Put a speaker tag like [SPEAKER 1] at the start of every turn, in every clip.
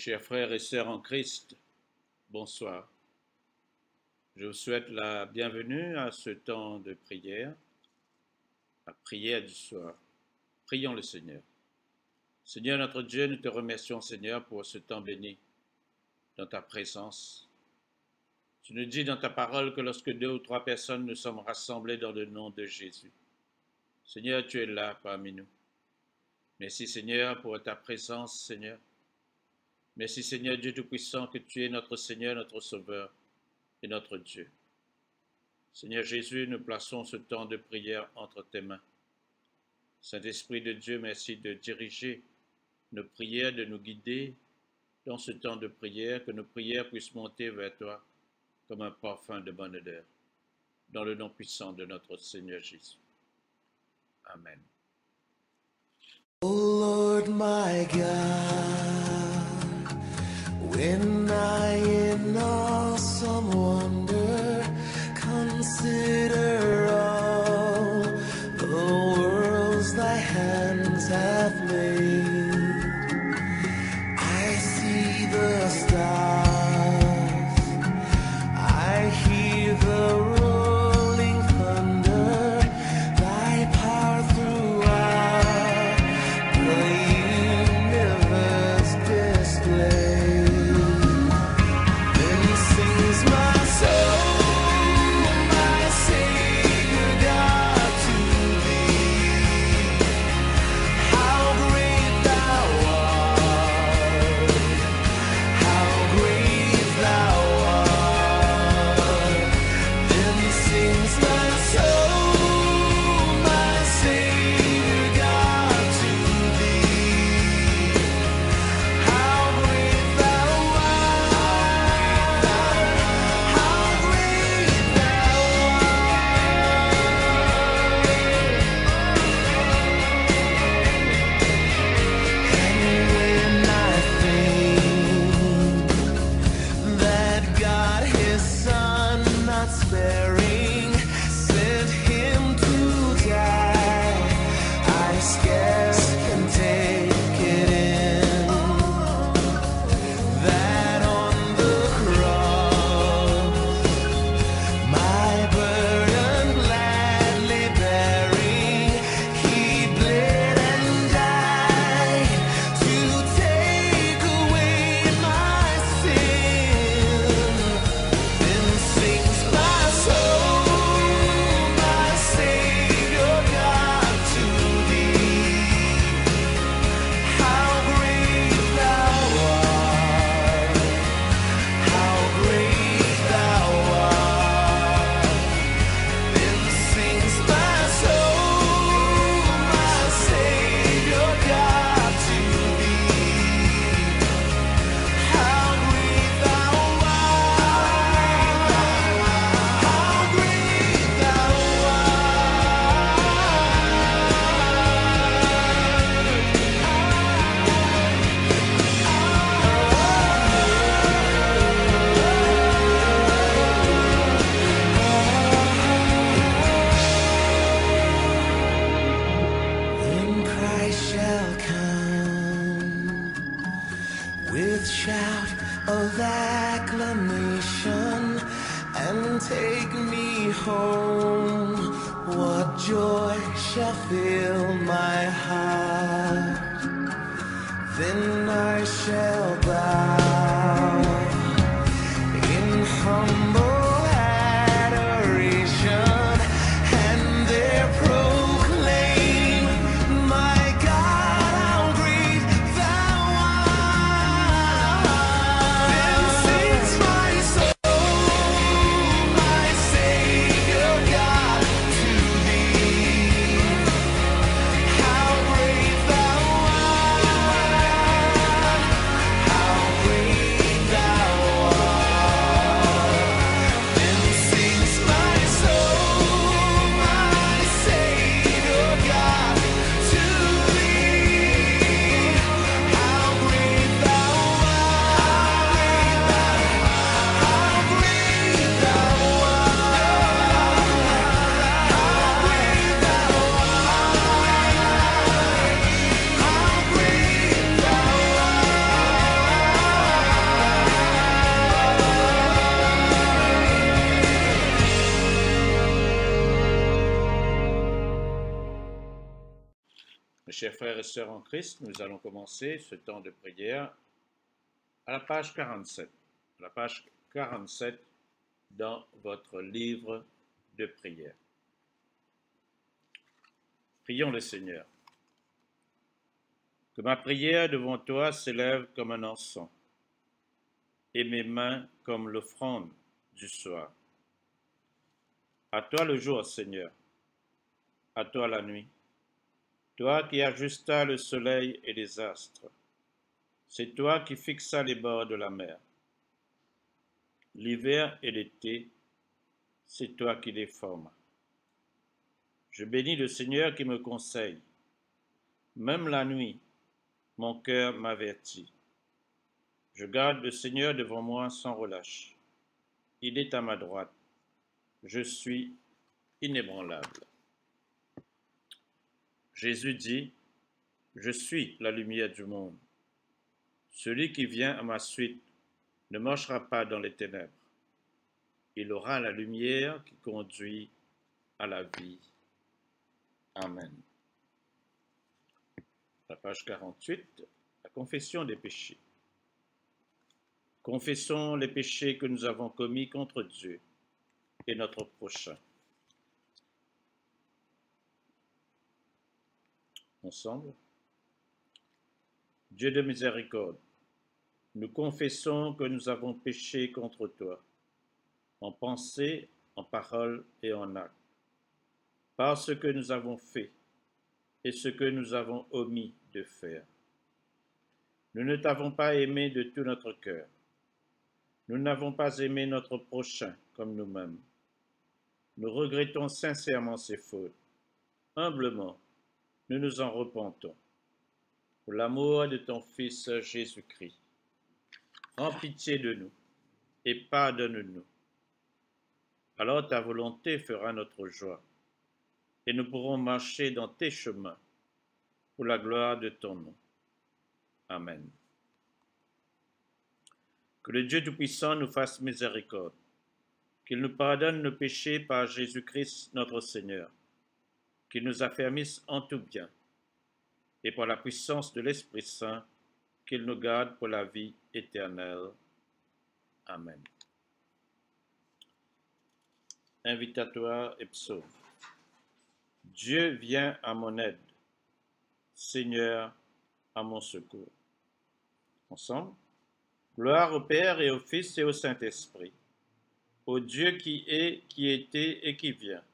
[SPEAKER 1] Chers frères et sœurs en Christ, bonsoir. Je vous souhaite la bienvenue à ce temps de prière, la prière du soir. Prions le Seigneur. Seigneur notre Dieu, nous te remercions, Seigneur, pour ce temps béni dans ta présence. Tu nous dis dans ta parole que lorsque 2 ou 3 personnes nous sommes rassemblées dans le nom de Jésus. Seigneur, tu es là parmi nous. Merci, Seigneur, pour ta présence, Seigneur. Merci Seigneur Dieu Tout-Puissant que tu es notre Seigneur, notre Sauveur et notre Dieu. Seigneur Jésus, nous plaçons ce temps de prière entre tes mains. Saint-Esprit de Dieu, merci de diriger nos prières, de nous guider dans ce temps de prière, que nos prières puissent monter vers toi comme un parfum de bonne odeur. Dans le nom puissant de notre Seigneur Jésus. Amen.
[SPEAKER 2] Oh Lord my God, when I in awesome wonder consider all the worlds thy hands have made, I see the stars, I hear the rolling thunder, thy power throughout the universe display. Then sings my soul, my Savior God, to thee. How great thou art, how great thou art. Then sings my soul, my Savior God, to thee. How great thou art, how great thou art. And when I think that God his Son not sparing sent him to die, I scarce can take it in, that on the cross my burden gladly bearing, he bled and died to take away my sin. Then sings my soul, my Savior God, to thee. How great thou art, how great thou art. Then sings my soul, my Savior God, to thee. How great thou art, how great thou Then Christ shall come with shout of acclamation and take me home. What joy shall fill my heart? Then I shall bow in humble adoration and there proclaim, my God, how great thou art. Then sings my soul, my Savior God, to thee. How great thou art, how great
[SPEAKER 1] chers frères et sœurs en Christ, nous allons commencer ce temps de prière à la page 47. La page 47 dans votre livre de prière. Prions le Seigneur. Que ma prière devant toi s'élève comme un encens, et mes mains comme l'offrande du soir. À toi le jour, Seigneur, à toi la nuit, toi qui ajustas le soleil et les astres, c'est toi qui fixas les bords de la mer. L'hiver et l'été, c'est toi qui les formes. Je bénis le Seigneur qui me conseille. Même la nuit, mon cœur m'avertit. Je garde le Seigneur devant moi sans relâche. Il est à ma droite. Je suis inébranlable. Jésus dit, je suis la lumière du monde. Celui qui vient à ma suite ne marchera pas dans les ténèbres. Il aura la lumière qui conduit à la vie. Amen. La page 48, la confession des péchés. Confessons les péchés que nous avons commis contre Dieu et notre prochain. Ensemble. Dieu de miséricorde, nous confessons que nous avons péché contre toi, en pensée, en parole et en acte, par ce que nous avons fait et ce que nous avons omis de faire. Nous ne t'avons pas aimé de tout notre cœur. Nous n'avons pas aimé notre prochain comme nous-mêmes. Nous regrettons sincèrement ces fautes. Humblement, nous nous en repentons. Pour l'amour de ton Fils Jésus-Christ, prends pitié de nous et pardonne-nous. Alors ta volonté fera notre joie, et nous pourrons marcher dans tes chemins pour la gloire de ton nom. Amen. Que le Dieu Tout-Puissant nous fasse miséricorde, qu'il nous pardonne nos péchés par Jésus-Christ notre Seigneur, qu'il nous affermisse en tout bien, et par la puissance de l'Esprit Saint, qu'il nous garde pour la vie éternelle. Amen. Invitatoire et psaume. Dieu vient à mon aide, Seigneur à mon secours. Ensemble. Gloire au Père et au Fils et au Saint-Esprit, au Dieu qui est, qui était et qui vient,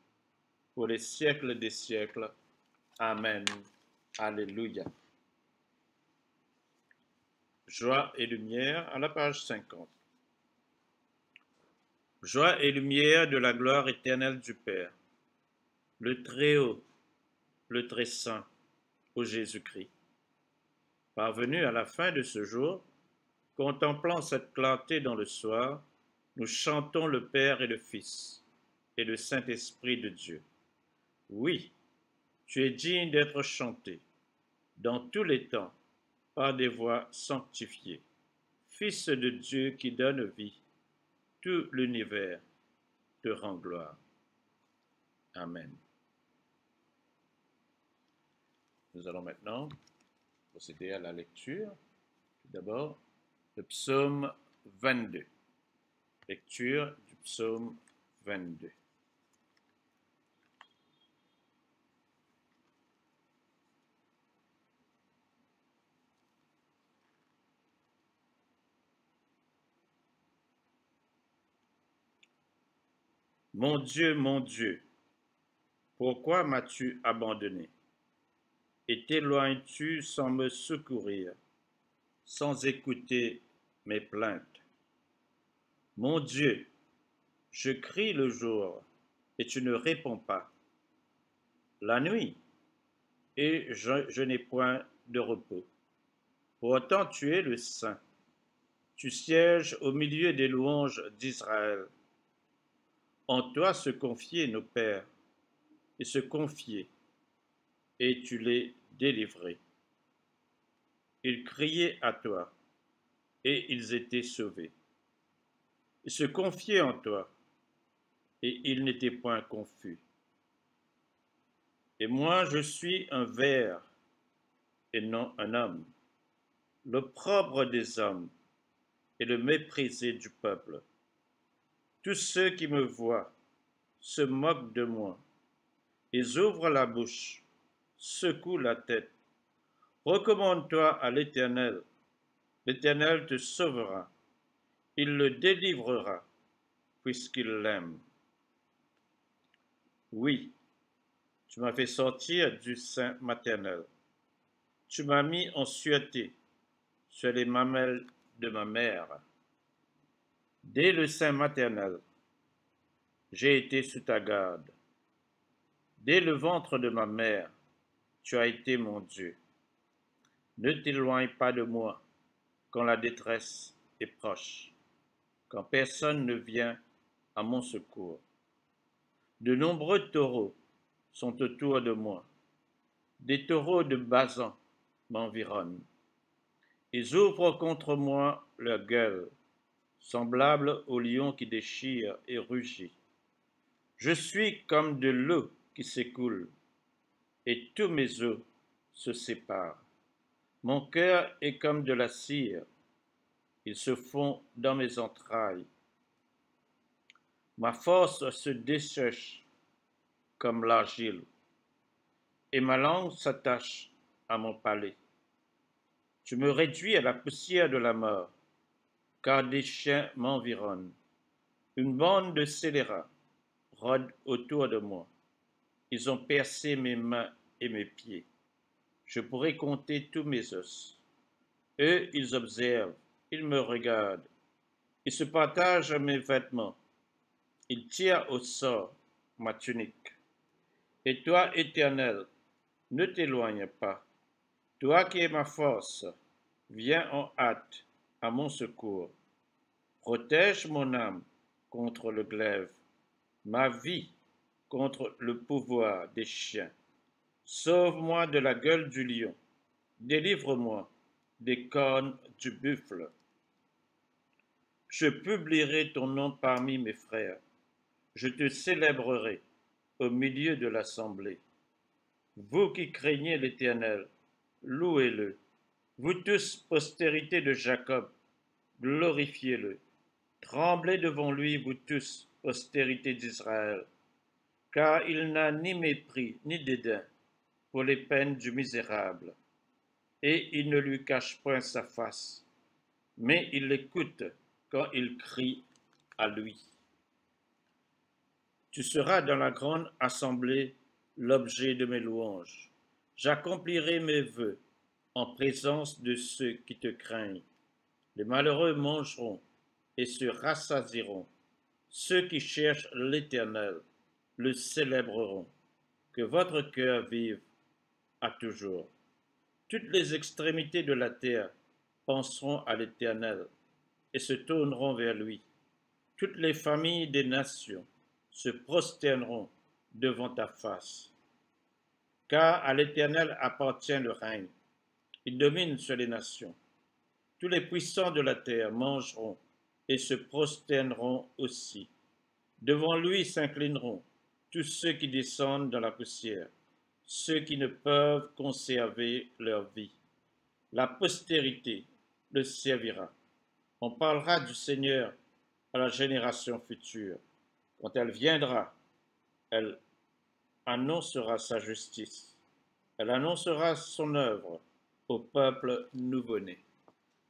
[SPEAKER 1] pour les siècles des siècles. Amen. Alléluia. Joie et lumière à la page 50. Joie et lumière de la gloire éternelle du Père, le Très-Haut, le Très-Saint, ô Jésus-Christ. Parvenu à la fin de ce jour, contemplant cette clarté dans le soir, nous chantons le Père et le Fils et le Saint-Esprit de Dieu. Oui, tu es digne d'être chanté dans tous les temps par des voix sanctifiées. Fils de Dieu qui donne vie, tout l'univers te rend gloire. Amen. Nous allons maintenant procéder à la lecture. Tout d'abord, le psaume 22. Lecture du psaume 22. Mon Dieu, pourquoi m'as-tu abandonné? Et t'éloignes-tu sans me secourir, sans écouter mes plaintes? Mon Dieu, je crie le jour et tu ne réponds pas. La nuit, et je n'ai point de repos. Pourtant tu es le Saint. Tu sièges au milieu des louanges d'Israël. En toi se confiaient nos pères, et se confiaient, et tu les délivrais. Ils criaient à toi, et ils étaient sauvés. Ils se confiaient en toi, et ils n'étaient point confus. Et moi je suis un ver, et non un homme, l'opprobre des hommes et le méprisé du peuple. Tous ceux qui me voient se moquent de moi. Ils ouvrent la bouche, secouent la tête. Recommande-toi à l'Éternel. L'Éternel te sauvera. Il le délivrera, puisqu'il l'aime. Oui, tu m'as fait sortir du sein maternel. Tu m'as mis en sûreté sur les mamelles de ma mère. Dès le sein maternel, j'ai été sous ta garde. Dès le ventre de ma mère, tu as été mon Dieu. Ne t'éloigne pas de moi quand la détresse est proche, quand personne ne vient à mon secours. De nombreux taureaux sont autour de moi. Des taureaux de Basan m'environnent. Ils ouvrent contre moi leur gueule, semblable au lion qui déchire et rugit. Je suis comme de l'eau qui s'écoule, et tous mes os se séparent. Mon cœur est comme de la cire, ils se fond dans mes entrailles. Ma force se dessèche comme l'argile, et ma langue s'attache à mon palais. Tu me réduis à la poussière de la mort, car des chiens m'environnent. Une bande de scélérats rôde autour de moi. Ils ont percé mes mains et mes pieds. Je pourrais compter tous mes os. Eux, ils observent, ils me regardent. Ils se partagent mes vêtements. Ils tirent au sort ma tunique. Et toi, Éternel, ne t'éloigne pas. Toi qui es ma force, viens en hâte à mon secours. Protège mon âme contre le glaive, ma vie contre le pouvoir des chiens. Sauve-moi de la gueule du lion, délivre-moi des cornes du buffle. Je publierai ton nom parmi mes frères, je te célébrerai au milieu de l'assemblée. Vous qui craignez l'Éternel, louez-le. Vous tous, postérité de Jacob, glorifiez-le. Tremblez devant lui, vous tous, postérité d'Israël, car il n'a ni mépris ni dédain pour les peines du misérable, et il ne lui cache point sa face, mais il l'écoute quand il crie à lui. Tu seras dans la grande assemblée l'objet de mes louanges. J'accomplirai mes vœux en présence de ceux qui te craignent. Les malheureux mangeront et se rassasieront. Ceux qui cherchent l'Éternel le célébreront. Que votre cœur vive à toujours. Toutes les extrémités de la terre penseront à l'Éternel et se tourneront vers lui. Toutes les familles des nations se prosterneront devant ta face. Car à l'Éternel appartient le règne. Il domine sur les nations. Tous les puissants de la terre mangeront et se prosterneront aussi. Devant lui s'inclineront tous ceux qui descendent dans la poussière, ceux qui ne peuvent conserver leur vie. La postérité le servira. On parlera du Seigneur à la génération future. Quand elle viendra, elle annoncera sa justice. Elle annoncera son œuvre au peuple nouveau-né.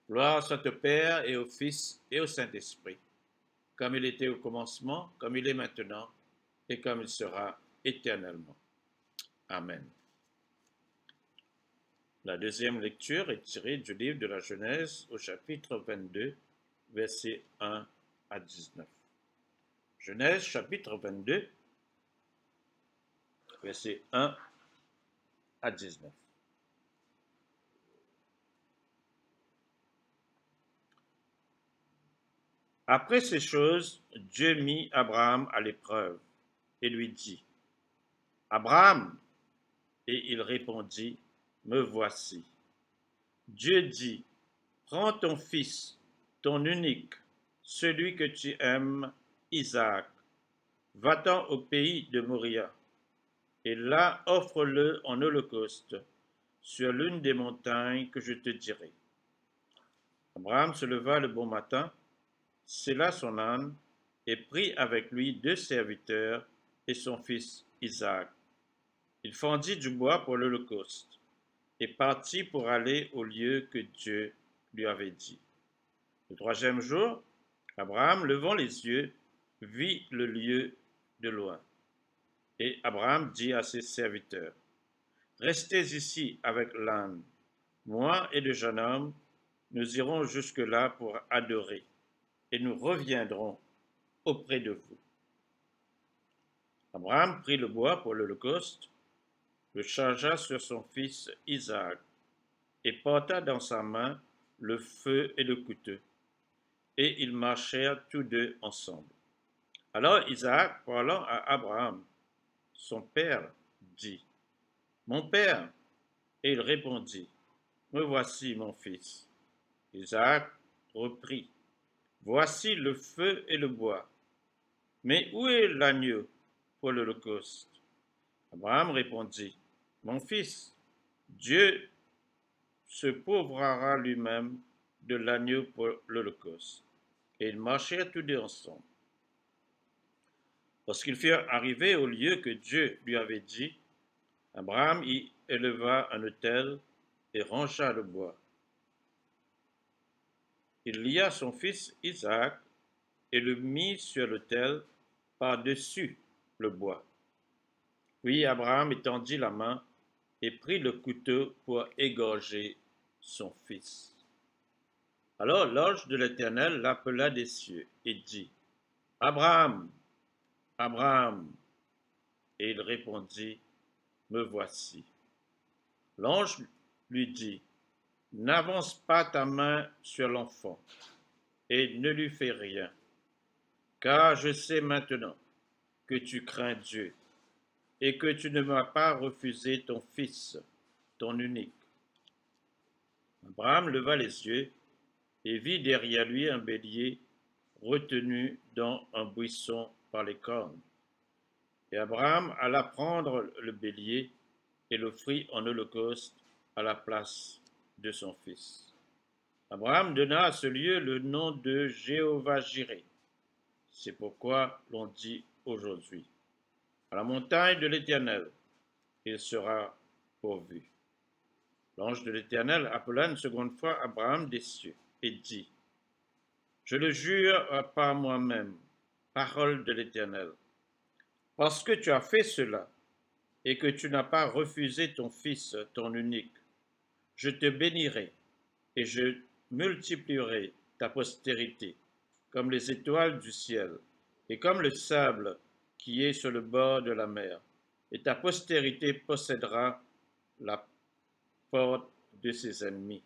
[SPEAKER 1] Gloire soit au Père et au Fils et au Saint-Esprit, comme il était au commencement, comme il est maintenant, et comme il sera éternellement. Amen. La deuxième lecture est tirée du livre de la Genèse au chapitre 22, versets 1 à 19. Genèse chapitre 22, versets 1 à 19. Après ces choses, Dieu mit Abraham à l'épreuve et lui dit, « Abraham !» Et il répondit, « Me voici. » Dieu dit, « Prends ton fils, ton unique, celui que tu aimes, Isaac, va-t'en au pays de Moria, et là offre-le en holocauste sur l'une des montagnes que je te dirai. Abraham se leva le bon matin, sella son âne et prit avec lui 2 serviteurs et son fils Isaac. Il fendit du bois pour l'holocauste et partit pour aller au lieu que Dieu lui avait dit. Le 3e jour, Abraham, levant les yeux, vit le lieu de loin. Et Abraham dit à ses serviteurs, « Restez ici avec l'âne. Moi et le jeune homme, nous irons jusque-là pour adorer, et nous reviendrons auprès de vous. » Abraham prit le bois pour l'holocauste, le chargea sur son fils Isaac, et porta dans sa main le feu et le couteau, et ils marchèrent tous deux ensemble. Alors Isaac, parlant à Abraham, son père, dit, « Mon père !» Et il répondit, « Me voici, mon fils. » Isaac reprit, « Voici le feu et le bois. Mais où est l'agneau pour l'holocauste? » Abraham répondit, « Mon fils, Dieu se pourvoira lui-même de l'agneau pour l'holocauste. » Et ils marchèrent tous deux ensemble. Lorsqu'ils furent arrivés au lieu que Dieu lui avait dit, Abraham y éleva un autel et rangea le bois. Il lia son fils Isaac et le mit sur l'autel par-dessus le bois. Puis Abraham étendit la main et prit le couteau pour égorger son fils. Alors l'ange de l'Éternel l'appela des cieux et dit, « Abraham, Abraham !» Et il répondit, « Me voici. » L'ange lui dit, « N'avance pas ta main sur l'enfant et ne lui fais rien, car je sais maintenant que tu crains Dieu et que tu ne m'as pas refusé ton fils, ton unique. » Abraham leva les yeux et vit derrière lui un bélier retenu dans un buisson par les cornes. Et Abraham alla prendre le bélier et l'offrit en holocauste à la place de son fils. Abraham donna à ce lieu le nom de Jéhovah-Jireh. C'est pourquoi l'on dit aujourd'hui, à la montagne de l'Éternel, il sera pourvu. L'ange de l'Éternel appela une seconde fois Abraham des cieux et dit, je le jure par moi-même, parole de l'Éternel, parce que tu as fait cela et que tu n'as pas refusé ton fils, ton unique, je te bénirai et je multiplierai ta postérité comme les étoiles du ciel et comme le sable qui est sur le bord de la mer, et ta postérité possédera la porte de ses ennemis.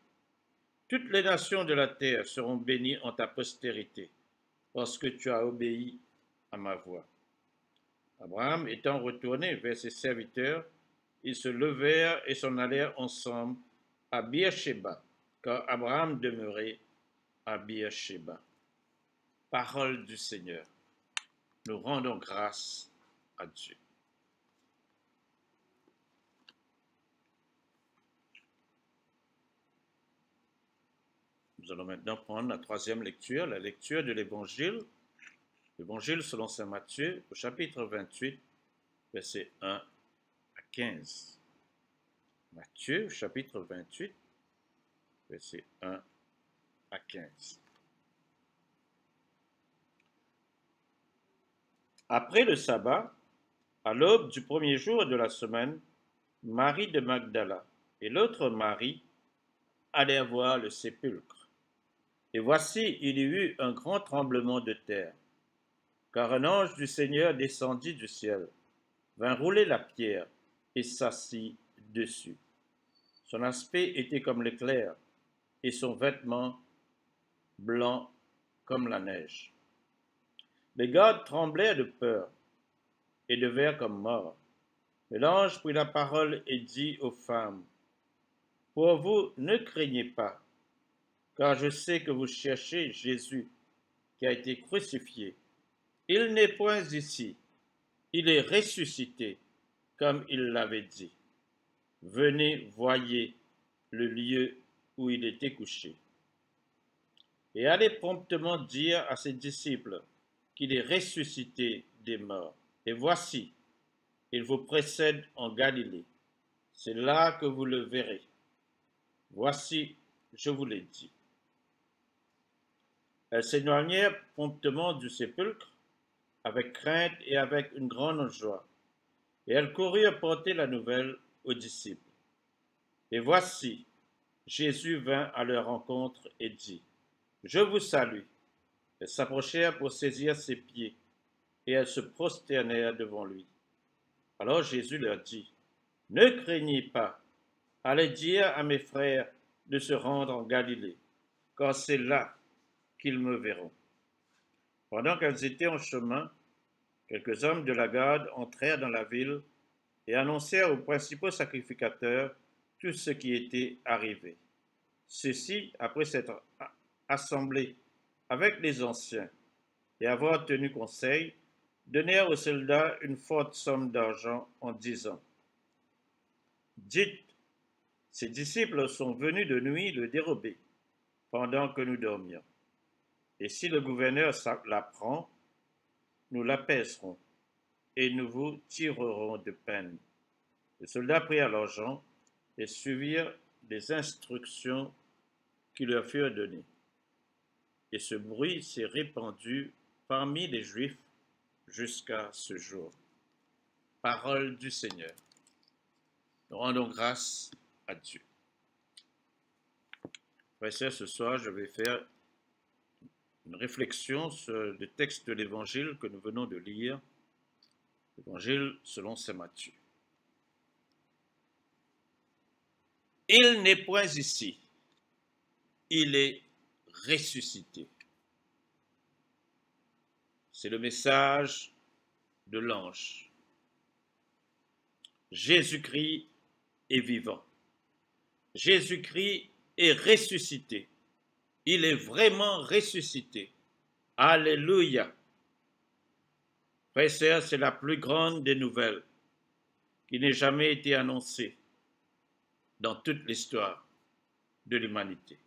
[SPEAKER 1] Toutes les nations de la terre seront bénies en ta postérité, parce que tu as obéi à ma voix. Abraham étant retourné vers ses serviteurs, ils se levèrent et s'en allèrent ensemble à Beersheba, car Abraham demeurait à Beersheba. Parole du Seigneur. Nous rendons grâce à Dieu. Nous allons maintenant prendre la troisième lecture, la lecture de l'Évangile selon saint Matthieu, au chapitre 28, versets 1 à 15. Matthieu, chapitre 28, versets 1 à 15. Après le sabbat, à l'aube du premier jour de la semaine, Marie de Magdala et l'autre Marie allèrent voir le sépulcre. Et voici, il y eut un grand tremblement de terre, car un ange du Seigneur descendit du ciel, vint rouler la pierre et s'assit dessus. Son aspect était comme l'éclair, et son vêtement blanc comme la neige. Les gardes tremblèrent de peur et devinrent comme morts. Mais l'ange prit la parole et dit aux femmes, « Pour vous, ne craignez pas, car je sais que vous cherchez Jésus qui a été crucifié. Il n'est point ici, il est ressuscité, comme il l'avait dit. venez, voyez le lieu où il était couché. Et allez promptement dire à ses disciples qu'il est ressuscité des morts. Et voici, il vous précède en Galilée. C'est là que vous le verrez. Voici, je vous l'ai dit. Elles s'éloignèrent promptement du sépulcre, avec crainte et avec une grande joie. Et elles coururent porter la nouvelle aux disciples. Et voici, Jésus vint à leur rencontre et dit, je vous salue. Elles s'approchèrent pour saisir ses pieds, et elles se prosternèrent devant lui. Alors Jésus leur dit, ne craignez pas, allez dire à mes frères de se rendre en Galilée, car c'est là qu'ils me verront. Pendant qu'elles étaient en chemin, quelques hommes de la garde entrèrent dans la ville et annoncèrent aux principaux sacrificateurs tout ce qui était arrivé. Ceux-ci, après s'être assemblés avec les anciens et avoir tenu conseil, donnèrent aux soldats une forte somme d'argent en disant, dites, ses disciples sont venus de nuit le dérober pendant que nous dormions. Et si le gouverneur l'apprend, nous l'apaiserons et nous vous tirerons de peine. Les soldats prirent l'argent et suivirent les instructions qui leur furent données. Et ce bruit s'est répandu parmi les Juifs jusqu'à ce jour. Parole du Seigneur. Nous rendons grâce à Dieu. Frères et sœurs, ce soir, je vais faire une réflexion sur le texte de l'Évangile que nous venons de lire, l'Évangile selon saint Matthieu. Il n'est point ici, il est ressuscité. C'est le message de l'ange. Jésus-Christ est vivant. Jésus-Christ est ressuscité. Il est vraiment ressuscité. Alléluia. Frères et sœurs, c'est la plus grande des nouvelles qui n'ait jamais été annoncée dans toute l'histoire de l'humanité.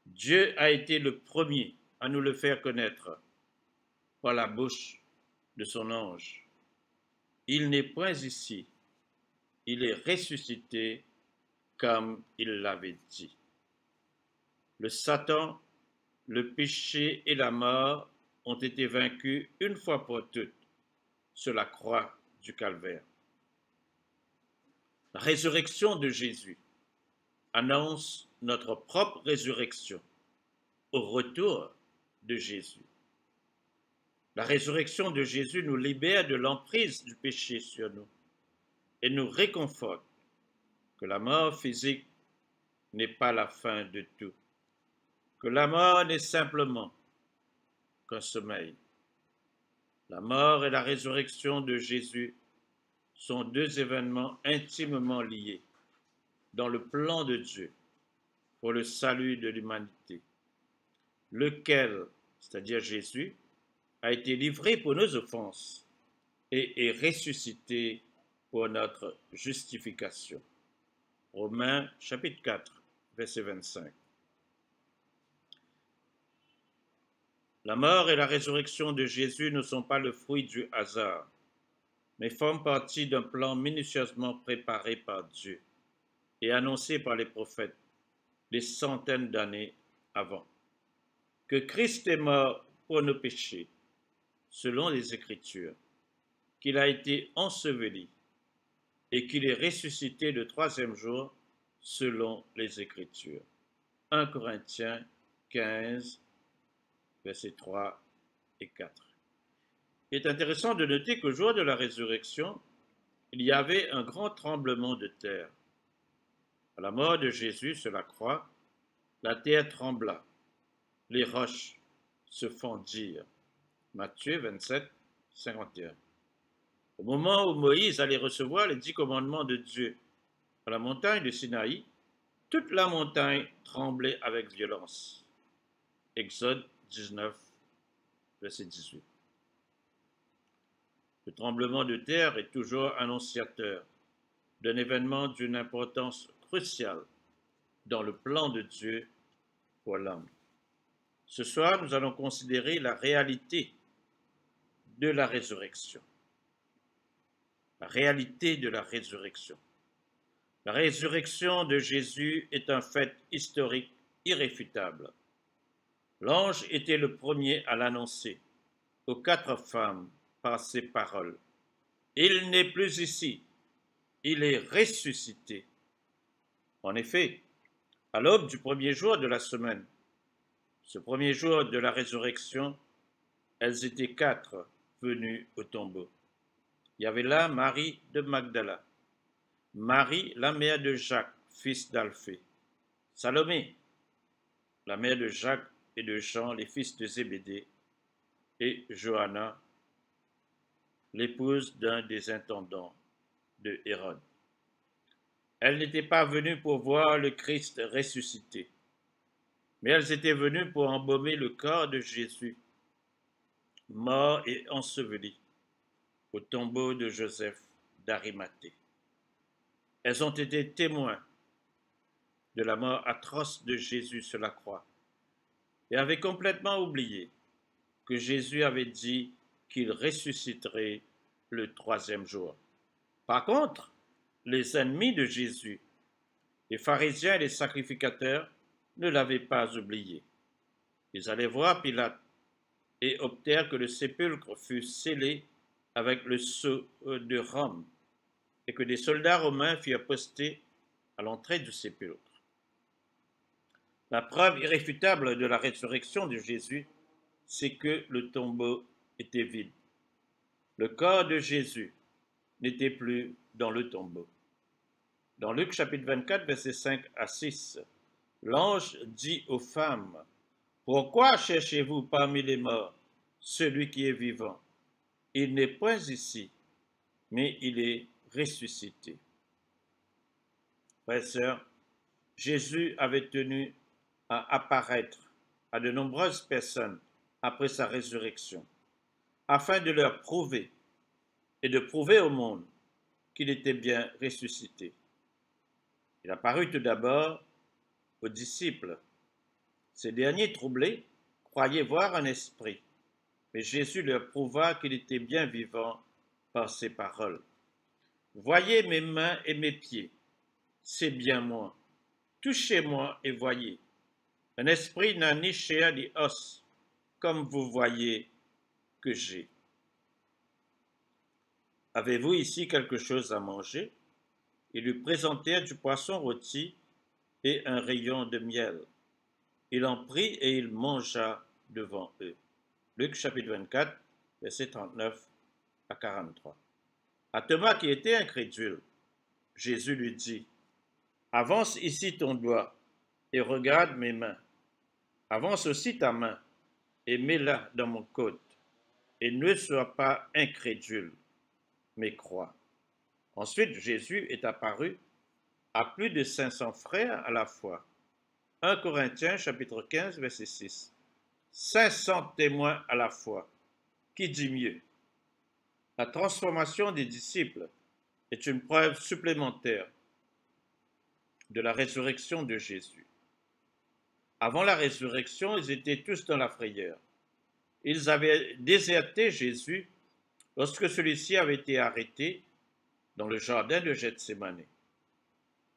[SPEAKER 1] Dieu a été le premier à nous le faire connaître par la bouche de son ange. Il n'est point ici, il est ressuscité comme il l'avait dit. Le Satan, le péché et la mort ont été vaincus une fois pour toutes sur la croix du Calvaire. La résurrection de Jésus annonce notre propre résurrection au retour de Jésus. La résurrection de Jésus nous libère de l'emprise du péché sur nous et nous réconforte que la mort physique n'est pas la fin de tout, que la mort n'est simplement qu'un sommeil. La mort et la résurrection de Jésus sont deux événements intimement liés dans le plan de Dieu pour le salut de l'humanité, lequel, c'est-à-dire Jésus, a été livré pour nos offenses et est ressuscité pour notre justification. Romains chapitre 4, verset 25. La mort et la résurrection de Jésus ne sont pas le fruit du hasard, mais forment partie d'un plan minutieusement préparé par Dieu et annoncé par les prophètes des centaines d'années avant. Que Christ est mort pour nos péchés, selon les Écritures, qu'il a été enseveli et qu'il est ressuscité le troisième jour, selon les Écritures. 1 Corinthiens 15, versets 3 et 4. Il est intéressant de noter qu'au jour de la résurrection, il y avait un grand tremblement de terre. À la mort de Jésus sur la croix, la terre trembla, les roches se fendirent. Matthieu 27, 51. Au moment où Moïse allait recevoir les 10 commandements de Dieu à la montagne de Sinaï, toute la montagne tremblait avec violence. Exode 19, verset 18. Le tremblement de terre est toujours annonciateur d'un événement d'une importance cruciale dans le plan de Dieu pour l'homme. Ce soir, nous allons considérer la réalité de la résurrection. La réalité de la résurrection. La résurrection de Jésus est un fait historique irréfutable. L'ange était le premier à l'annoncer aux 4 femmes par ces paroles. Il n'est plus ici, il est ressuscité. En effet, à l'aube du premier jour de la semaine, ce premier jour de la résurrection, elles étaient 4 venues au tombeau. Il y avait là Marie de Magdala, Marie, la mère de Jacques, fils d'Alphée, Salomé, la mère de Jacques et de Jean, les fils de Zébédée, et Johanna, l'épouse d'un des intendants de Hérode. Elles n'étaient pas venues pour voir le Christ ressuscité, mais elles étaient venues pour embaumer le corps de Jésus, mort et enseveli au tombeau de Joseph d'Arimathée. Elles ont été témoins de la mort atroce de Jésus sur la croix et avaient complètement oublié que Jésus avait dit qu'il ressusciterait le 3e jour. Par contre, les ennemis de Jésus, les pharisiens et les sacrificateurs, ne l'avaient pas oublié. Ils allaient voir Pilate et obtinrent que le sépulcre fût scellé avec le sceau de Rome et que des soldats romains furent postés à l'entrée du sépulcre. La preuve irréfutable de la résurrection de Jésus, c'est que le tombeau était vide. Le corps de Jésus n'était plus dans le tombeau. Dans Luc chapitre 24, versets 5 à 6, l'ange dit aux femmes, « Pourquoi cherchez-vous parmi les morts celui qui est vivant? Il n'est point ici, mais il est ressuscité. » Frères et sœurs, Jésus avait tenu à apparaître à de nombreuses personnes après sa résurrection, afin de leur prouver et de prouver au monde qu'il était bien ressuscité. Il apparut tout d'abord aux disciples. Ces derniers, troublés, croyaient voir un esprit, mais Jésus leur prouva qu'il était bien vivant par ses paroles. « Voyez mes mains et mes pieds, c'est bien moi. Touchez-moi et voyez. Un esprit n'a ni chair ni os, comme vous voyez que j'ai. » Avez-vous ici quelque chose à manger? Ils lui présentèrent du poisson rôti et un rayon de miel. Il en prit et il mangea devant eux. Luc chapitre 24, versets 39 à 43. À Thomas qui était incrédule, Jésus lui dit, « Avance ici ton doigt et regarde mes mains. Avance aussi ta main et mets-la dans mon côte, et ne sois pas incrédule, mais crois. » Ensuite, Jésus est apparu à plus de 500 frères à la fois. 1 Corinthiens chapitre 15, verset 6. 500 témoins à la fois. Qui dit mieux? La transformation des disciples est une preuve supplémentaire de la résurrection de Jésus. Avant la résurrection, ils étaient tous dans la frayeur. Ils avaient déserté Jésus lorsque celui-ci avait été arrêté dans le jardin de Gethsémani.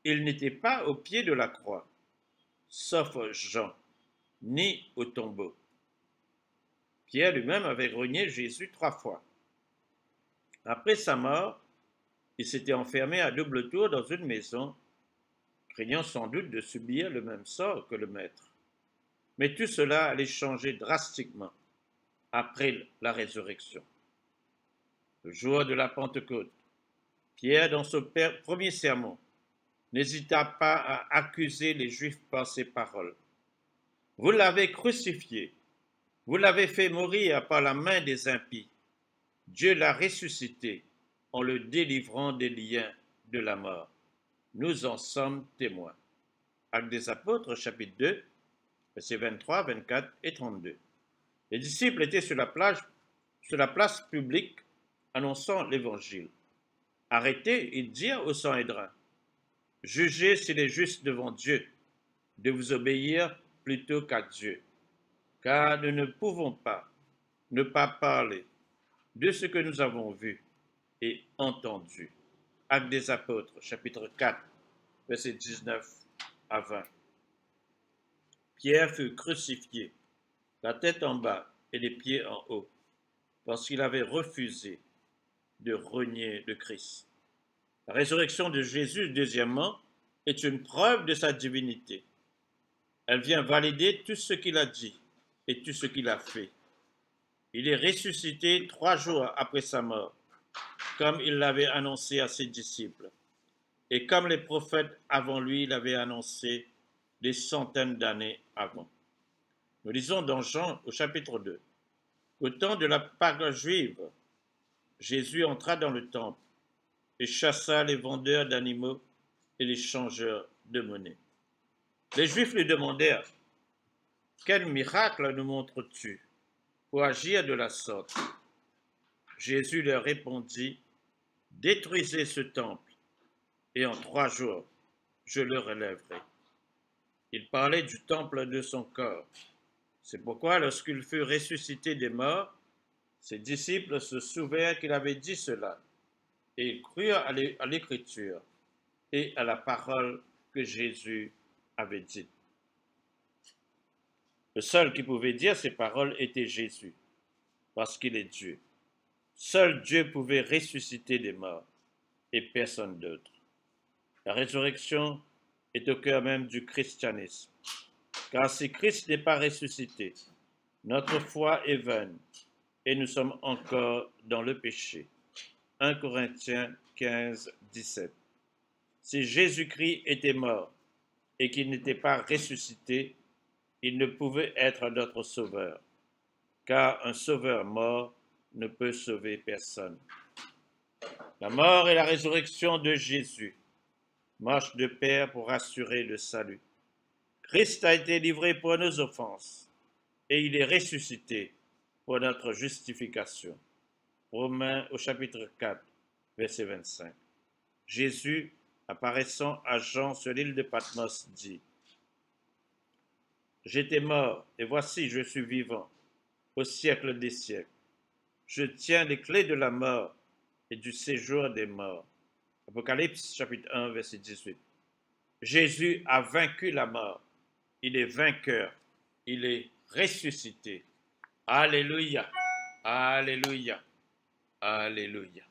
[SPEAKER 1] Ils n'étaient pas au pied de la croix, sauf Jean, ni au tombeau. Pierre lui-même avait renié Jésus 3 fois. Après sa mort, il s'était enfermé à double tour dans une maison, craignant sans doute de subir le même sort que le Maître. Mais tout cela allait changer drastiquement après la résurrection. Le jour de la Pentecôte, Pierre, dans son premier sermon, n'hésita pas à accuser les Juifs par ces paroles. « Vous l'avez crucifié, vous l'avez fait mourir par la main des impies. Dieu l'a ressuscité en le délivrant des liens de la mort. Nous en sommes témoins. » Actes des Apôtres, chapitre 2, versets 23, 24 et 32. Les disciples étaient sur la place publique annonçant l'Évangile. Arrêtés, ils dirent au Sanhédrin, jugez s'il est juste devant Dieu de vous obéir plutôt qu'à Dieu, car nous ne pouvons pas ne pas parler de ce que nous avons vu et entendu. Actes des Apôtres, chapitre 4, versets 19 à 20. Pierre fut crucifié, la tête en bas et les pieds en haut, parce qu'il avait refusé de renier le Christ. La résurrection de Jésus, deuxièmement, est une preuve de sa divinité. Elle vient valider tout ce qu'il a dit et tout ce qu'il a fait. Il est ressuscité 3 jours après sa mort, comme il l'avait annoncé à ses disciples, et comme les prophètes avant lui l'avaient annoncé des centaines d'années avant. Nous lisons dans Jean au chapitre 2 qu'au temps de la Pâque juive, Jésus entra dans le temple et chassa les vendeurs d'animaux et les changeurs de monnaie. Les Juifs lui demandèrent, « Quel miracle nous montres-tu pour agir de la sorte ?» Jésus leur répondit, « Détruisez ce temple, et en 3 jours, je le relèverai. » Il parlait du temple de son corps. C'est pourquoi, lorsqu'il fut ressuscité des morts, ses disciples se souvinrent qu'il avait dit cela, et ils crurent à l'Écriture et à la parole que Jésus avait dite. Le seul qui pouvait dire ces paroles était Jésus, parce qu'il est Dieu. Seul Dieu pouvait ressusciter des morts, et personne d'autre. La résurrection est au cœur même du christianisme, car si Christ n'est pas ressuscité, notre foi est vaine, et nous sommes encore dans le péché. 1 Corinthiens 15, 17. Si Jésus-Christ était mort et qu'il n'était pas ressuscité, il ne pouvait être notre sauveur, car un sauveur mort ne peut sauver personne. La mort et la résurrection de Jésus marchent de pair pour assurer le salut. Christ a été livré pour nos offenses et il est ressuscité pour notre justification. Romains au chapitre 4, verset 25. Jésus, apparaissant à Jean sur l'île de Patmos, dit « J'étais mort, et voici je suis vivant, au siècle des siècles. Je tiens les clés de la mort et du séjour des morts. » Apocalypse chapitre 1, verset 18. Jésus a vaincu la mort. Il est vainqueur. Il est ressuscité. Alléluia. Alléluia. Alléluia.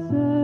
[SPEAKER 3] Seul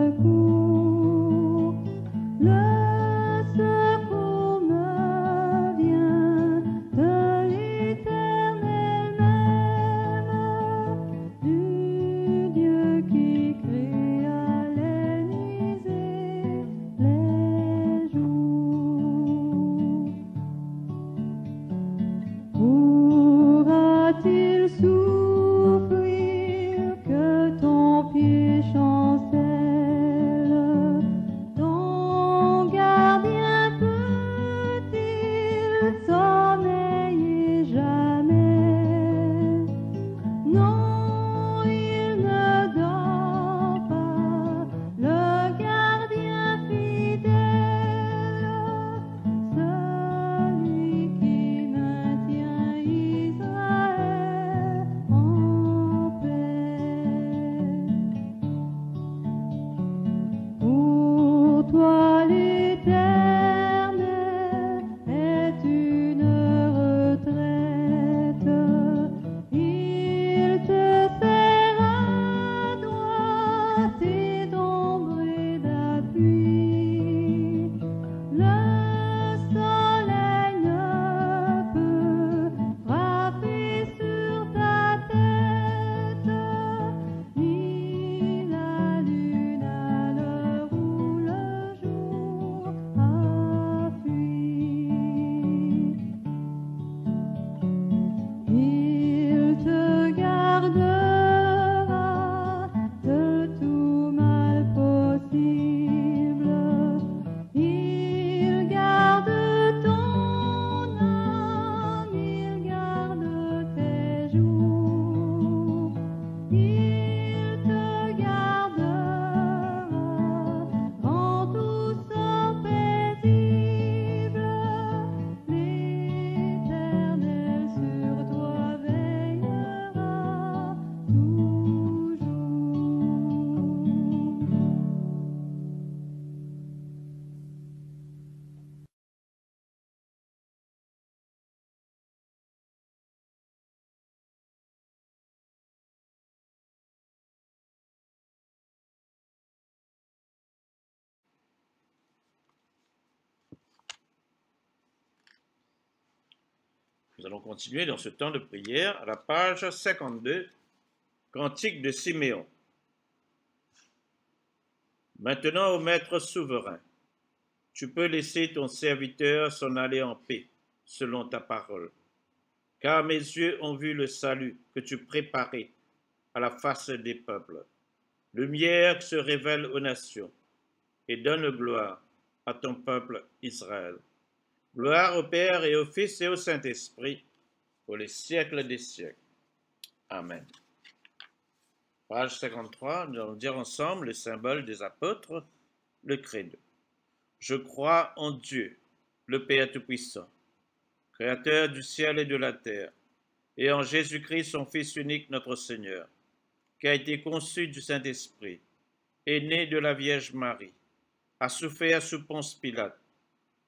[SPEAKER 1] allons continuer dans ce temps de prière à la page 52, Cantique de Siméon. Maintenant, ô Maître souverain, tu peux laisser ton serviteur s'en aller en paix, selon ta parole. Car mes yeux ont vu le salut que tu préparais à la face des peuples, lumière qui se révèle aux nations, et donne gloire à ton peuple Israël. Gloire au Père et au Fils et au Saint-Esprit, pour les siècles des siècles. Amen. Page 53, nous allons dire ensemble le symbole des apôtres, le credo. Je crois en Dieu, le Père Tout-Puissant, Créateur du ciel et de la terre, et en Jésus-Christ, son Fils unique, notre Seigneur, qui a été conçu du Saint-Esprit, est né de la Vierge Marie, a souffert sous Ponce Pilate,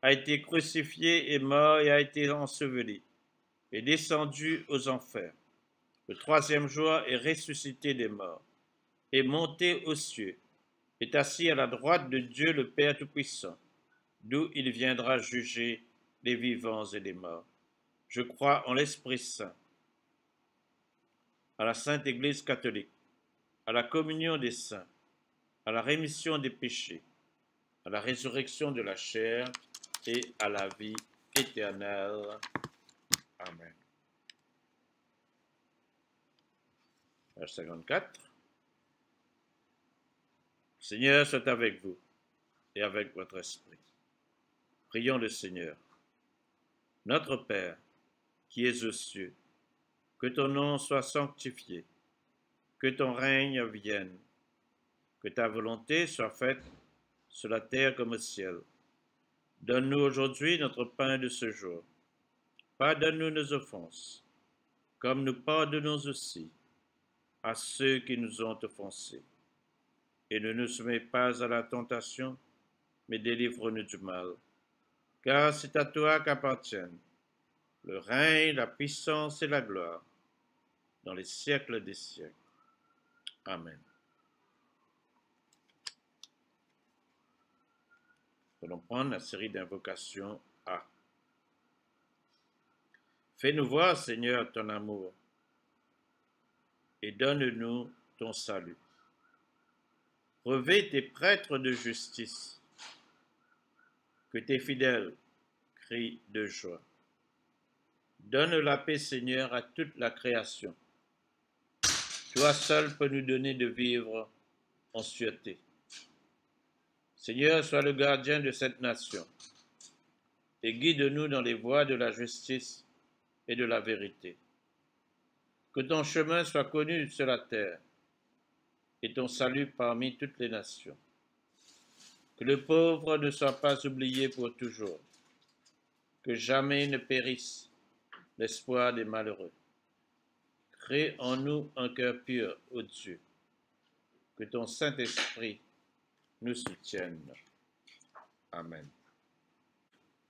[SPEAKER 1] a été crucifié et mort et a été enseveli, est descendu aux enfers. Le troisième jour est ressuscité des morts, est monté aux cieux, est assis à la droite de Dieu le Père Tout-Puissant, d'où il viendra juger les vivants et les morts. Je crois en l'Esprit Saint, à la Sainte Église catholique, à la communion des saints, à la rémission des péchés, à la résurrection de la chair et à la vie éternelle. Amen. Page 54. Seigneur soit avec vous et avec votre esprit. Prions le Seigneur. Notre Père, qui es aux cieux, que ton nom soit sanctifié, que ton règne vienne, que ta volonté soit faite sur la terre comme au ciel. Donne-nous aujourd'hui notre pain de ce jour. Pardonne-nous nos offenses, comme nous pardonnons aussi à ceux qui nous ont offensés. Et ne nous soumets pas à la tentation, mais délivre-nous du mal. Car c'est à toi qu'appartiennent le règne, la puissance et la gloire, dans les siècles des siècles. Amen. Nous allons prendre la série d'invocations A. Fais-nous voir, Seigneur, ton amour, et donne-nous ton salut. Revêt tes prêtres de justice, que tes fidèles crient de joie. Donne la paix, Seigneur, à toute la création. Toi seul peux nous donner de vivre en sûreté. Seigneur, sois le gardien de cette nation et guide-nous dans les voies de la justice et de la vérité. Que ton chemin soit connu sur la terre et ton salut parmi toutes les nations. Que le pauvre ne soit pas oublié pour toujours, que jamais ne périsse l'espoir des malheureux. Crée en nous un cœur pur, ô Dieu, que ton Saint-Esprit nous soutienne. Amen.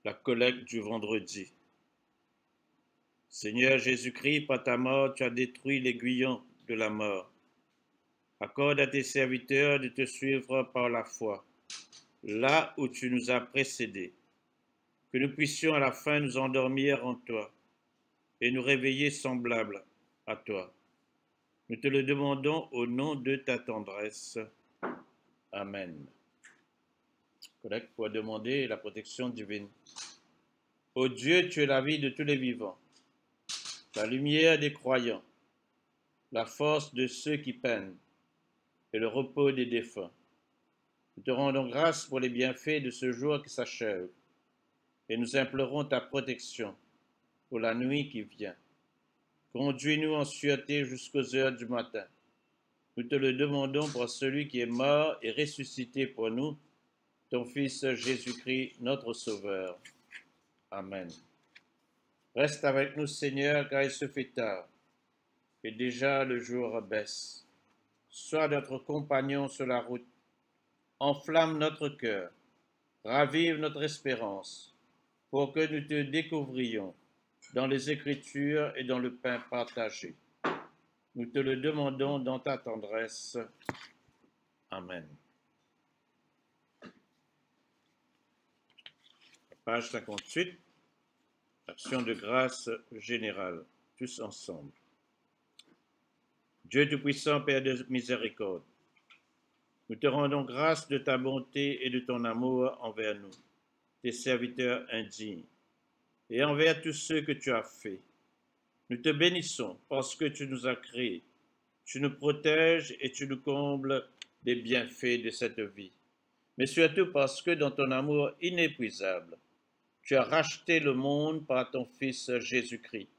[SPEAKER 1] La collecte du vendredi. Seigneur Jésus-Christ, par ta mort, tu as détruit l'aiguillon de la mort. Accorde à tes serviteurs de te suivre par la foi, là où tu nous as précédés, que nous puissions à la fin nous endormir en toi et nous réveiller semblables à toi. Nous te le demandons au nom de ta tendresse. Amen. Collecte pour demander la protection divine. Ô Dieu, tu es la vie de tous les vivants, la lumière des croyants, la force de ceux qui peinent et le repos des défunts. Nous te rendons grâce pour les bienfaits de ce jour qui s'achève et nous implorons ta protection pour la nuit qui vient. Conduis-nous en sûreté jusqu'aux heures du matin. Nous te le demandons pour celui qui est mort et ressuscité pour nous, ton Fils Jésus-Christ, notre Sauveur. Amen. Reste avec nous, Seigneur, car il se fait tard, et déjà le jour baisse. Sois notre compagnon sur la route, enflamme notre cœur, ravive notre espérance, pour que nous te découvrions dans les Écritures et dans le pain partagé. Nous te le demandons dans ta tendresse. Amen. Page 58, Action de grâce générale, tous ensemble. Dieu Tout-Puissant, Père de miséricorde, nous te rendons grâce de ta bonté et de ton amour envers nous, tes serviteurs indignes, et envers tous ceux que tu as faits. Nous te bénissons parce que tu nous as créés, tu nous protèges et tu nous combles des bienfaits de cette vie, mais surtout parce que dans ton amour inépuisable, tu as racheté le monde par ton Fils Jésus-Christ,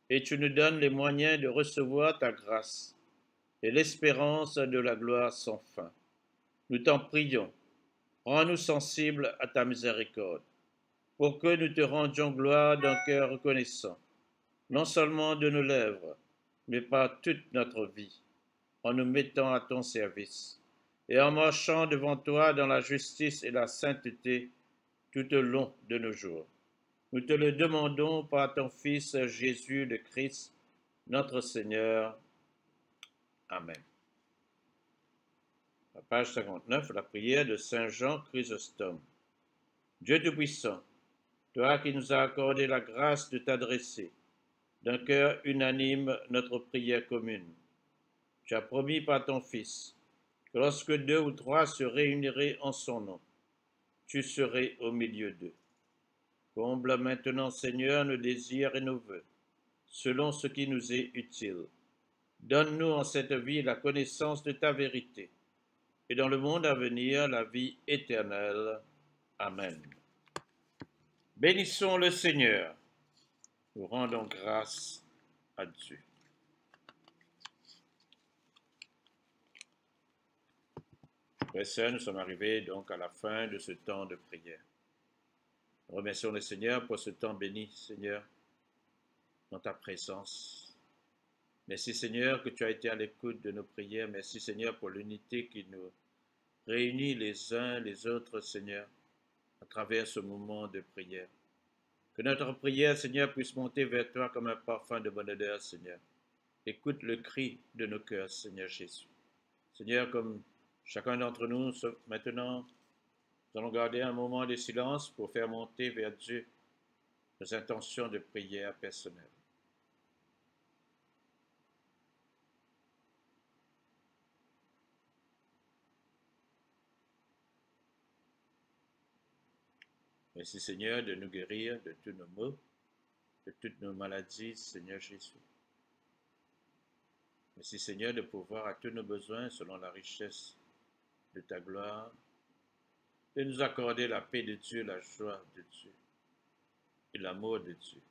[SPEAKER 1] et tu nous donnes les moyens de recevoir ta grâce et l'espérance de la gloire sans fin. Nous t'en prions, rends-nous sensibles à ta miséricorde, pour que nous te rendions gloire d'un cœur reconnaissant, non seulement de nos lèvres, mais par toute notre vie, en nous mettant à ton service, et en marchant devant toi dans la justice et la sainteté tout au long de nos jours. Nous te le demandons par ton Fils Jésus le Christ, notre Seigneur. Amen. La page 59, la prière de Saint Jean Chrysostome. Dieu Tout-Puissant, toi qui nous as accordé la grâce de t'adresser d'un cœur unanime notre prière commune, tu as promis par ton Fils que lorsque 2 ou 3 se réuniraient en son nom, tu serais au milieu d'eux. Comble maintenant, Seigneur, nos désirs et nos vœux, selon ce qui nous est utile. Donne-nous en cette vie la connaissance de ta vérité, et dans le monde à venir, la vie éternelle. Amen. Bénissons le Seigneur. Nous rendons grâce à Dieu. Frères et sœurs, nous sommes arrivés donc à la fin de ce temps de prière. Nous remercions le Seigneur pour ce temps béni, Seigneur, dans ta présence. Merci, Seigneur, que tu as été à l'écoute de nos prières. Merci, Seigneur, pour l'unité qui nous réunit les uns les autres, Seigneur, à travers ce moment de prière. Que notre prière, Seigneur, puisse monter vers toi comme un parfum de bonne odeur, Seigneur. Écoute le cri de nos cœurs, Seigneur Jésus. Seigneur, comme chacun d'entre nous, maintenant, nous allons garder un moment de silence pour faire monter vers Dieu nos intentions de prière personnelle. Merci, Seigneur, de nous guérir de tous nos maux, de toutes nos maladies, Seigneur Jésus. Merci, Seigneur, de pourvoir à tous nos besoins selon la richesse de ta gloire, de nous accorder la paix de Dieu, la joie de Dieu et l'amour de Dieu.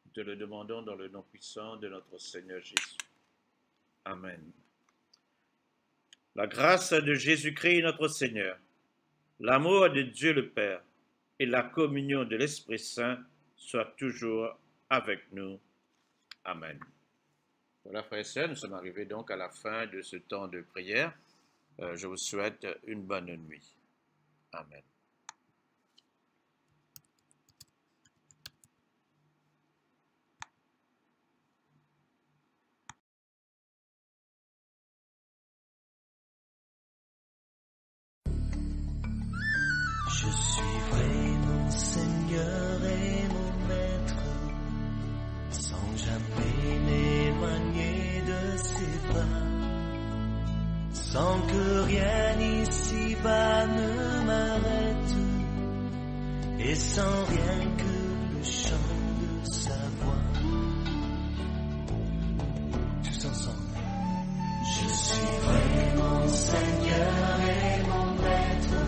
[SPEAKER 1] Nous te le demandons dans le nom puissant de notre Seigneur Jésus. Amen. La grâce de Jésus-Christ, notre Seigneur, l'amour de Dieu le Père et la communion de l'Esprit Saint soient toujours avec nous. Amen. Voilà, frères et sœurs, nous sommes arrivés donc à la fin de ce temps de prière. Je vous souhaite une bonne nuit. Amen.
[SPEAKER 2] Je suivrai mon Seigneur et mon Maître, sans jamais m'éloigner de ses pas, sans que rien ici-bas ne m'arrête, et sans rien que le chant de sa voix. Tous ensemble. Je suivrai mon Seigneur et mon Maître,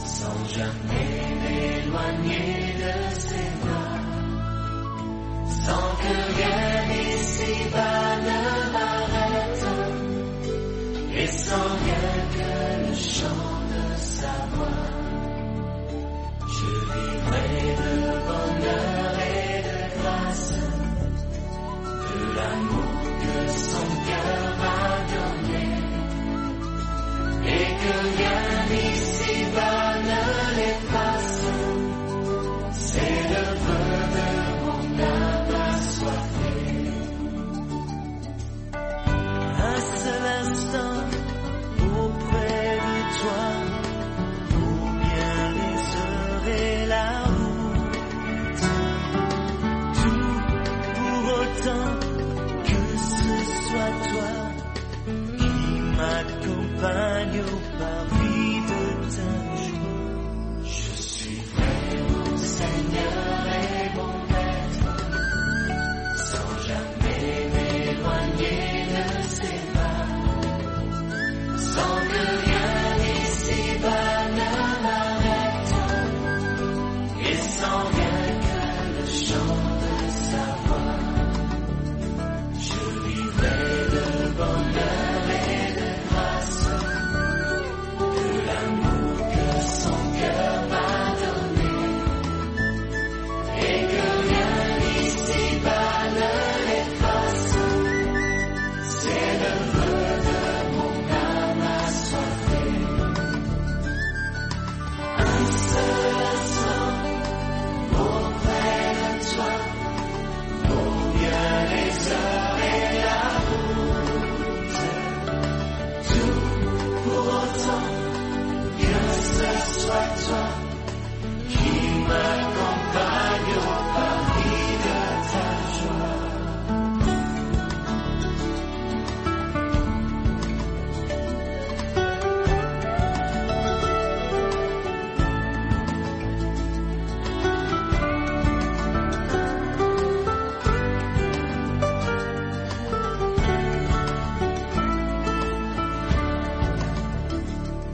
[SPEAKER 2] sans jamais m'éloigner de ses voies, sans que rien ici-bas ne m'arrête, et sans rien que le chant de sa voix. Je vivrai de bonheur et de grâce, de l'amour que son cœur m'a donné, et que rien ici-bas ne l'efface. C'est le vœu de mon âme assoiffée. Un seul instant auprès de toi, pour bien les heures et la route, m'accompagne au parvis de ta joie. Je suivrai mon Seigneur et mon Maître, sans jamais m'éloigner de ses pas, sans que rien ici-bas ne m'arrête, et sans rien que le chant de sa voix. Je vivrai de bonheur et de grâce, de l'amour que son cœur m'a donné, et que rien ici-bas ne l'efface. C'est le feu de mon âme assoiffée. Un seul instant auprès de toi, pour bien les heures et la route. Tout pour autant que ce soit toi qui m'accompagne au parvis de ta joie.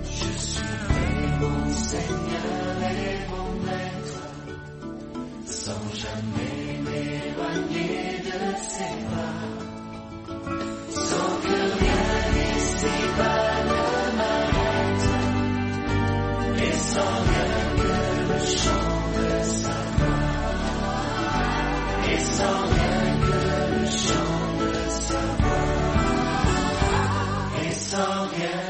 [SPEAKER 2] Je suivrai mon Seigneur et mon Maître, sans jamais m'éloigner de ses bras, sans que rien ici-bas ne m'arrête, et sans rien que le chant de sa voix, et sans rien que le chant de sa voix, et sans rien